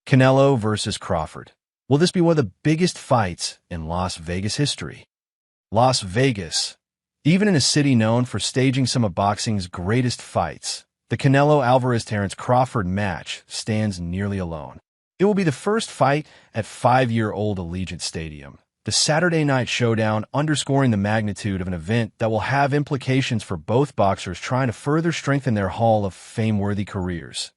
Canelo versus Crawford. Will this be one of the biggest fights in Las Vegas history? Las Vegas. Even in a city known for staging some of boxing's greatest fights, the Canelo-Alvarez-Terence Crawford match stands nearly alone. It will be the first fight at five-year-old Allegiant Stadium, the Saturday night showdown underscoring the magnitude of an event that will have implications for both boxers trying to further strengthen their Hall of Fame-worthy careers.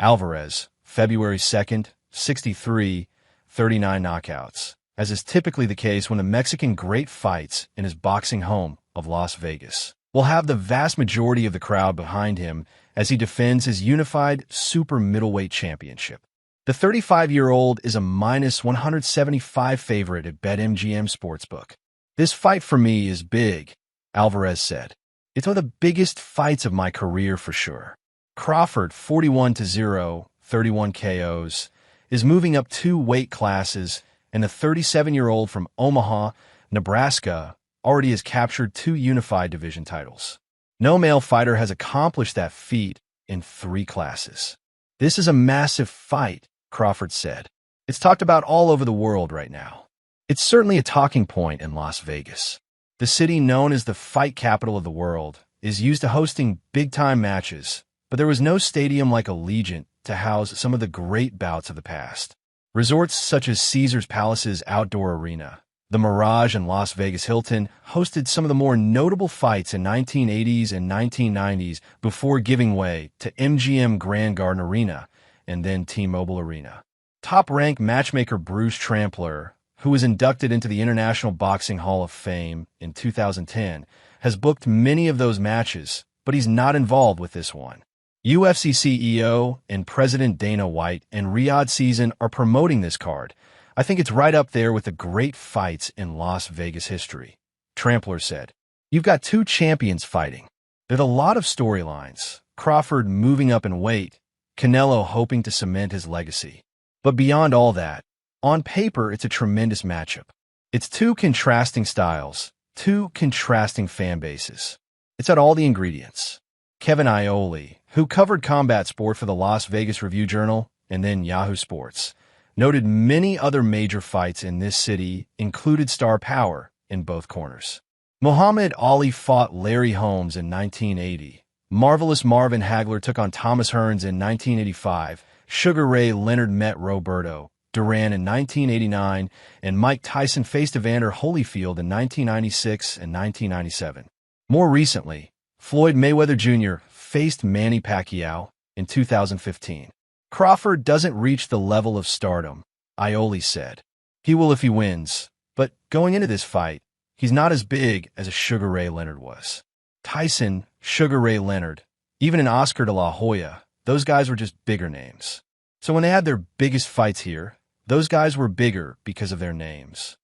Alvarez, February 2nd, 63, 39 knockouts, as is typically the case when the Mexican great fights in his boxing home of Las Vegas, will have the vast majority of the crowd behind him as he defends his unified super middleweight championship. The 35-year-old is a -175 favorite at BetMGM Sportsbook. This fight for me is big, Alvarez said. It's one of the biggest fights of my career for sure. Crawford, 41-0, 31 KOs, is moving up two weight classes, and the 37-year-old from Omaha, Nebraska, already has captured two unified division titles. No male fighter has accomplished that feat in three classes. This is a massive fight, Crawford said. It's talked about all over the world right now. It's certainly a talking point in Las Vegas. The city, known as the fight capital of the world, is used to hosting big-time matches, but there was no stadium like Allegiant to house some of the great bouts of the past. Resorts such as Caesars Palace's outdoor arena, the Mirage and Las Vegas Hilton hosted some of the more notable fights in 1980s and 1990s before giving way to MGM Grand Garden Arena and then T-Mobile Arena. Top-ranked matchmaker Bruce Trampler, who was inducted into the International Boxing Hall of Fame in 2010, has booked many of those matches, but he's not involved with this one. UFC CEO and President Dana White and Riyadh Season are promoting this card. I think it's right up there with the great fights in Las Vegas history, Trampler said. You've got two champions fighting. There's a lot of storylines. Crawford moving up in weight, Canelo hoping to cement his legacy. But beyond all that, on paper, it's a tremendous matchup. It's two contrasting styles, two contrasting fan bases. It's got all the ingredients. Kevin Iole, who covered combat sport for the Las Vegas Review-Journal and then Yahoo Sports, noted many other major fights in this city included star power in both corners. Muhammad Ali fought Larry Holmes in 1980. Marvelous Marvin Hagler took on Thomas Hearns in 1985. Sugar Ray Leonard met Roberto Duran in 1989, and Mike Tyson faced Evander Holyfield in 1996 and 1997. More recently, Floyd Mayweather Jr. faced Manny Pacquiao in 2015. Crawford doesn't reach the level of stardom, Iole said. He will if he wins, but going into this fight, he's not as big as a Sugar Ray Leonard was. Tyson, Sugar Ray Leonard, even an Oscar de la Hoya, those guys were just bigger names. So when they had their biggest fights here, those guys were bigger because of their names.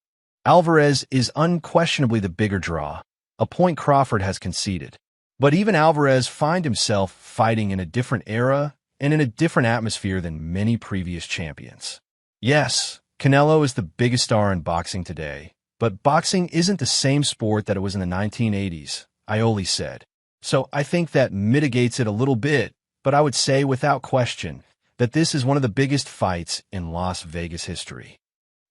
Alvarez is unquestionably the bigger draw, a point Crawford has conceded. But even Alvarez finds himself fighting in a different era and in a different atmosphere than many previous champions. Yes, Canelo is the biggest star in boxing today, but boxing isn't the same sport that it was in the 1980s, Iole said. So I think that mitigates it a little bit, but I would say without question that this is one of the biggest fights in Las Vegas history.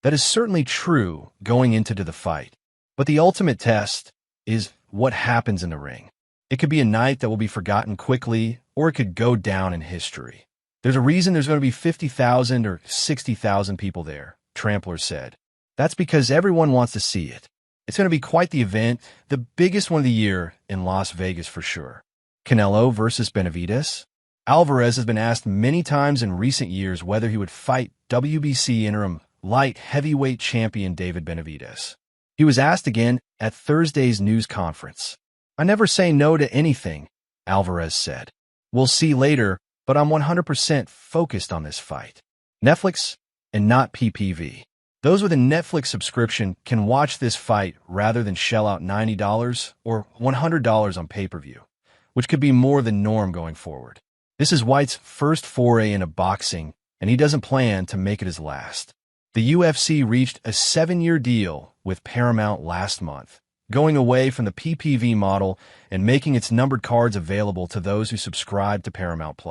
That is certainly true going into the fight, but the ultimate test is what happens in the ring. It could be a night that will be forgotten quickly, or it could go down in history. There's a reason there's going to be 50,000 or 60,000 people there, Trampler said. That's because everyone wants to see it. It's going to be quite the event, the biggest one of the year in Las Vegas for sure. Canelo versus Benavidez? Alvarez has been asked many times in recent years whether he would fight WBC interim light heavyweight champion David Benavidez. He was asked again at Thursday's news conference. I never say no to anything, Alvarez said. We'll see later, but I'm 100% focused on this fight. Netflix and not PPV. Those with a Netflix subscription can watch this fight rather than shell out $90 or $100 on pay-per-view, which could be more than norm going forward. This is White's first foray into boxing, and he doesn't plan to make it his last. The UFC reached a 7-year deal with Paramount last month, going away from the PPV model and making its numbered cards available to those who subscribe to Paramount+.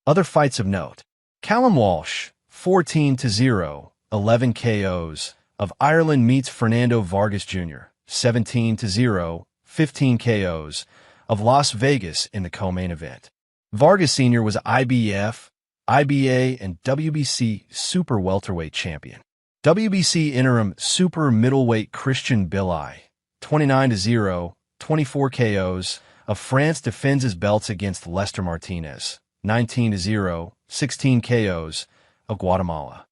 Other fights of note. Callum Walsh, 14-0, 11 KOs, of Ireland meets Fernando Vargas Jr., 17-0, 15 KOs, of Las Vegas in the co-main event. Vargas Sr. was IBF, IBA, and WBC super welterweight champion. WBC interim super middleweight Christian Billy, 29-0, 24 KOs, of France defends his belts against Lester Martinez, 19-0, 16 KOs, of Guatemala.